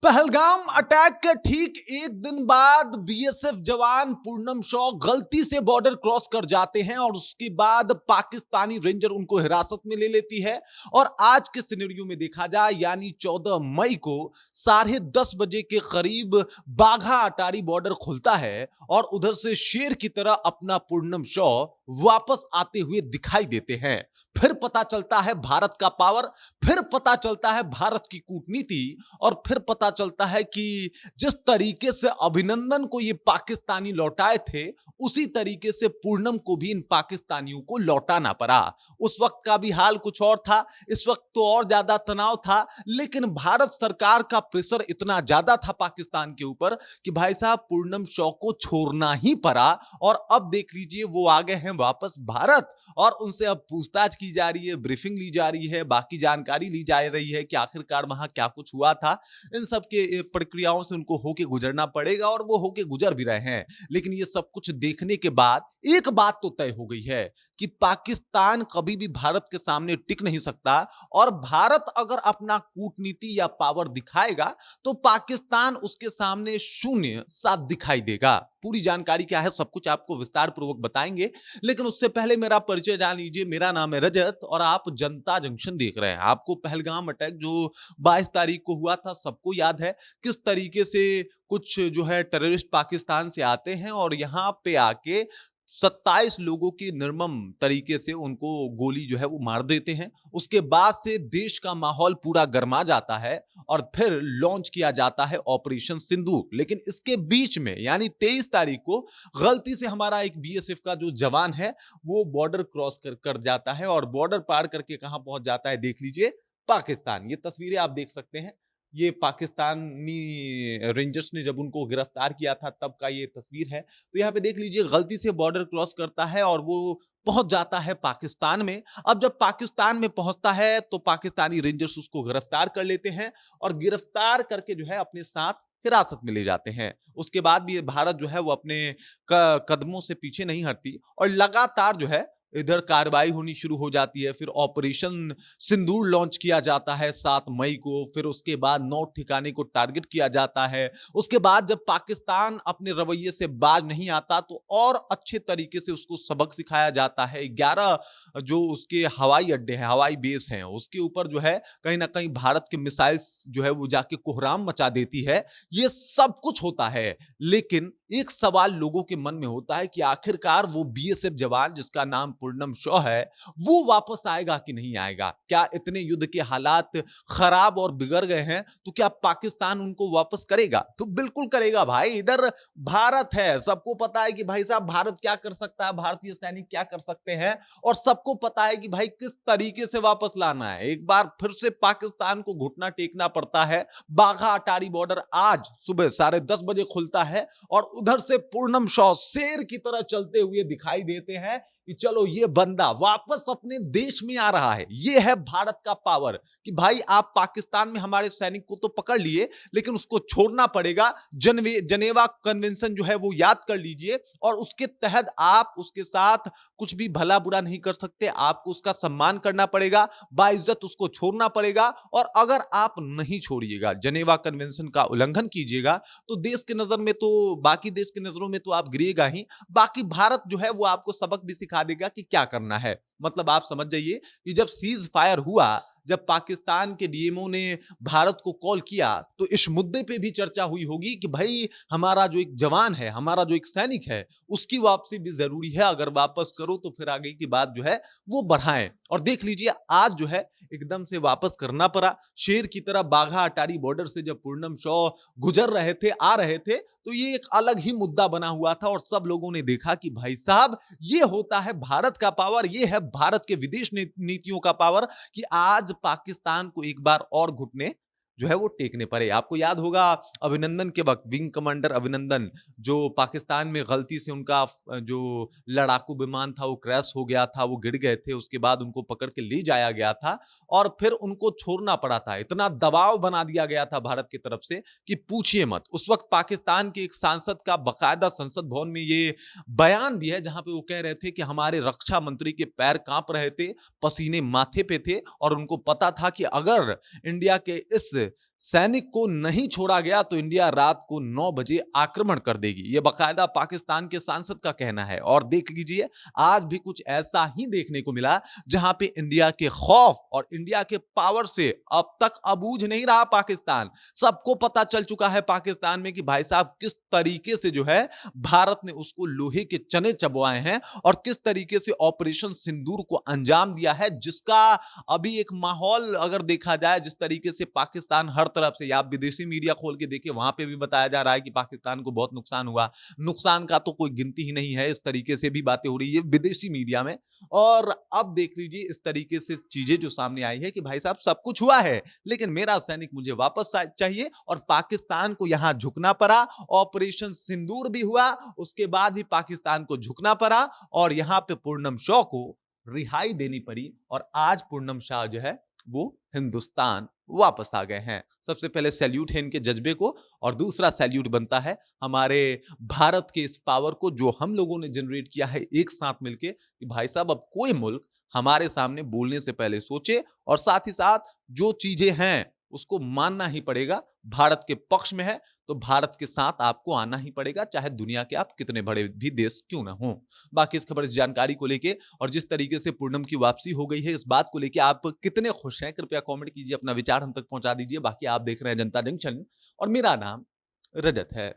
Pahalgam attack के ठीक एक दिन बाद बीएसएफ जवान पूनम शॉ गलती से बॉर्डर क्रॉस कर जाते हैं और उसके बाद पाकिस्तानी रेंजर उनको हिरासत में ले लेती है। और आज के सिनेरियो में देखा जाए यानी 14 मई को 10:30 बजे के करीब बाघा अटारी बॉर्डर खुलता है और उधर से शेर की तरह अपना पूनम शॉ वापस आते हुए दिखाई देते हैं। फिर पता चलता है भारत का पावर, फिर पता चलता है भारत की कूटनीति, और फिर पता चलता है कि जिस तरीके से अभिनंदन को ये पाकिस्तानी लौटाए थे उसी तरीके से पूनम को भी इन पाकिस्तानियों को लौटाना पड़ा। उस वक्त का भी हाल कुछ और था, इस वक्त तो और ज्यादा तनाव था, लेकिन भारत सरकार का प्रेशर इतना ज्यादा था पाकिस्तान के ऊपर कि भाई साहब पूनम शॉ को छोड़ना ही पड़ा। और अब देख लीजिए वो आ गए हैं वापस भारत और उनसे अब पूछताछ की जा रही है, ब्रीफिंग ली जा रही है, बाकी जानकारी ली जा रही है कि आखिरकार वहां क्या कुछ हुआ था। इन सब के प्रक्रियाओं से उनको होके गुजरना पड़ेगा और वो होके गुजर भी रहे हैं। लेकिन ये सब कुछ देखने के बाद एक बात तो तय हो गई है कि पाकिस्तान कभी भी भारत के सामने टिक नहीं सकता, और भारत अगर अपना कूटनीति या पावर दिखाएगा तो पाकिस्तान उसके सामने शून्य साथ दिखाई देगा। पूरी जानकारी क्या है सब कुछ आपको विस्तार पूर्वक बताएंगे, लेकिन उससे पहले मेरा परिचय जान लीजिए। मेरा नाम है रजत और आप जनता जंक्शन देख रहे हैं। आपको पहलगाम अटैक जो 22 तारीख को हुआ था सबको याद है, किस तरीके से कुछ जो है टेररिस्ट पाकिस्तान से आते हैं और यहां पे आके 27 लोगों की निर्मम तरीके से उनको गोली जो है वो मार देते हैं। उसके बाद से देश का माहौल पूरा गर्मा जाता है और फिर लॉन्च किया जाता है ऑपरेशन सिंदूर। लेकिन इसके बीच में यानी 23 तारीख को गलती से हमारा एक बीएसएफ का जो जवान है वो बॉर्डर क्रॉस कर जाता है और बॉर्डर पार करके कहां पहुंच जाता है देख लीजिए, पाकिस्तान। ये तस्वीरें आप देख सकते हैं, ये पाकिस्तानी रेंजर्स ने जब उनको गिरफ्तार किया था तब का ये तस्वीर है। तो यहाँ पे देख लीजिए गलती से बॉर्डर क्रॉस करता है और वो पहुंच जाता है पाकिस्तान में। अब जब पाकिस्तान में पहुंचता है तो पाकिस्तानी रेंजर्स उसको गिरफ्तार कर लेते हैं और गिरफ्तार करके जो है अपने साथ हिरासत में ले जाते हैं। उसके बाद भी भारत जो है वो अपने कदमों से पीछे नहीं हटती और लगातार जो है इधर कार्रवाई होनी शुरू हो जाती है। फिर ऑपरेशन सिंदूर लॉन्च किया जाता है 7 मई को। फिर उसके बाद 9 ठिकाने को टारगेट किया जाता है। उसके बाद जब पाकिस्तान अपने रवैये से बाज नहीं आता तो और अच्छे तरीके से उसको सबक सिखाया जाता है। 11 जो उसके हवाई अड्डे हैं, हवाई बेस हैं, उसके ऊपर जो है कहीं ना कहीं भारत के मिसाइल्स जो है वो जाके कोहराम मचा देती है। ये सब कुछ होता है, लेकिन एक सवाल लोगों के मन में होता है कि आखिरकार वो बीएसएफ जवान जिसका नाम पूनम शॉ है वो वापस आएगा कि नहीं आएगा। क्या इतने युद्ध के हालात खराब और बिगड़ गए हैं तो क्या पाकिस्तान उनको वापस करेगा? तो बिल्कुल करेगा भाई। इधर भारत है, सबको पता है कि भाई साहब भारत क्या कर सकता है, भारतीय सैनिक क्या कर सकते हैं, और सबको पता है कि भाई किस तरीके से वापस लाना है। एक बार फिर से पाकिस्तान को घुटना टेकना पड़ता है। बाघा अटारी बॉर्डर आज सुबह 10:30 बजे खुलता है और उधर से पूनम शॉ शेर की तरह चलते हुए दिखाई देते हैं कि चलो ये बंदा वापस अपने देश में आ रहा है। ये है भारत का पावर कि भाई आप पाकिस्तान में हमारे सैनिक को तो पकड़ लिए, लेकिन उसको छोड़ना पड़ेगा। जनेवा कन्वेंशन जो है वो याद कर लीजिए और उसके तहत आप उसके साथ कुछ भी भला बुरा नहीं कर सकते। आपको उसका सम्मान करना पड़ेगा, बाइज्जत उसको छोड़ना पड़ेगा। और अगर आप नहीं छोड़िएगा, जनेवा कन्वेंशन का उल्लंघन कीजिएगा, तो देश के नजर में तो बाकी देश की नजरों में तो आप गिरिएगा ही, बाकी भारत जो है वो आपको सबक भी सिखा देगा कि क्या करना है। मतलब आप समझ जाइए कि जब सीज फायर हुआ, जब पाकिस्तान के डीएमओ ने भारत को कॉल किया, तो इस मुद्दे पे भी चर्चा हुई होगी कि भाई हमारा जो एक जवान है, हमारा जो एक सैनिक है, उसकी वापसी भी जरूरी है। अगर वापस करो तो फिर आगे की बात जो है वो बढ़ाएं। और देख लीजिए आज जो है एकदम से वापस करना पड़ा। शेर की तरह बाघा अटारी बॉर्डर से जब पूनम शॉ गुजर रहे थे, आ रहे थे, तो ये एक अलग ही मुद्दा बना हुआ था और सब लोगों ने देखा कि भाई साहब ये होता है भारत का पावर, ये है भारत के विदेश नीतियों का पावर कि आज पाकिस्तान को एक बार और घुटने जो है वो टेकने पड़े। आपको याद होगा अभिनंदन के वक्त, विंग कमांडर अभिनंदन जो पाकिस्तान में गलती से उनका जो लड़ाकू विमान था वो क्रैश हो गया था, वो गिर गए थे। उसके बाद उनको पकड़ के ले जाया गया था और फिर उनको छोड़ना पड़ा था। इतना दबाव बना दिया गया था भारत की तरफ से कि पूछिए मत। उस वक्त पाकिस्तान के एक सांसद का बकायदा संसद भवन में ये बयान भी है जहां पे वो कह रहे थे कि हमारे रक्षा मंत्री के पैर कांप रहे थे, पसीने माथे पे थे और उनको पता था कि अगर इंडिया के इस सैनिक को नहीं छोड़ा गया तो इंडिया रात को 9 बजे आक्रमण कर देगी। ये बाकायदा पाकिस्तान के सांसद का कहना है। और देख लीजिए, आज भी कुछ ऐसा ही देखने को मिला, जहां पे इंडिया के खौफ और इंडिया के पावर से अब तक अबूझ नहीं रहा पाकिस्तान। सबको पता चल चुका है पाकिस्तान में कि भाई साहब किस तरीके से जो है भारत ने उसको लोहे के चने चबवाए हैं और किस तरीके से ऑपरेशन सिंदूर को अंजाम दिया है, जिसका अभी एक माहौल अगर देखा जाए, जिस तरीके से पाकिस्तान हर तरफ से, या आप विदेशी मीडिया खोल के देखिए, वहां पे भी बताया जा रहा है कि पाकिस्तान को बहुत नुकसान हुआ। नुकसान का तो कोई गिनती ही नहीं है, इस तरीके से भी बातें हो रही है विदेशी मीडिया में। और अब देख लीजिए इस तरीके से चीजें जो सामने आई है कि भाई साहब सब कुछ हुआ है, लेकिन मेरा सैनिक मुझे वापस चाहिए, और पाकिस्तान को यहां झुकना पड़ा। ऑपरेशन सिंदूर भी हुआ, उसके बाद भी पाकिस्तान को झुकना पड़ा, और यहां पे पूर्णम शॉ को रिहाई देनी पड़ी, और आज पूर्णम शाह जो है वो हिंदुस्तान वापस आ गए हैं। सबसे पहले सैल्यूट है इनके जज्बे को, और दूसरा सैल्यूट बनता है हमारे भारत के इस पावर को जो हम लोगों ने जनरेट किया है एक साथ मिलके, कि भाई साहब अब कोई मुल्क हमारे सामने बोलने से पहले सोचे, और साथ ही साथ जो चीजें हैं उसको मानना ही पड़ेगा। भारत के पक्ष में है तो भारत के साथ आपको आना ही पड़ेगा, चाहे दुनिया के आप कितने बड़े भी देश क्यों ना हो। बाकी इस खबर, इस जानकारी को लेके और जिस तरीके से पूनम की वापसी हो गई है, इस बात को लेके आप कितने खुश हैं, कृपया कमेंट कीजिए, अपना विचार हम तक पहुंचा दीजिए। बाकी आप देख रहे हैं जनता जंक्शन, और मेरा नाम रजत है।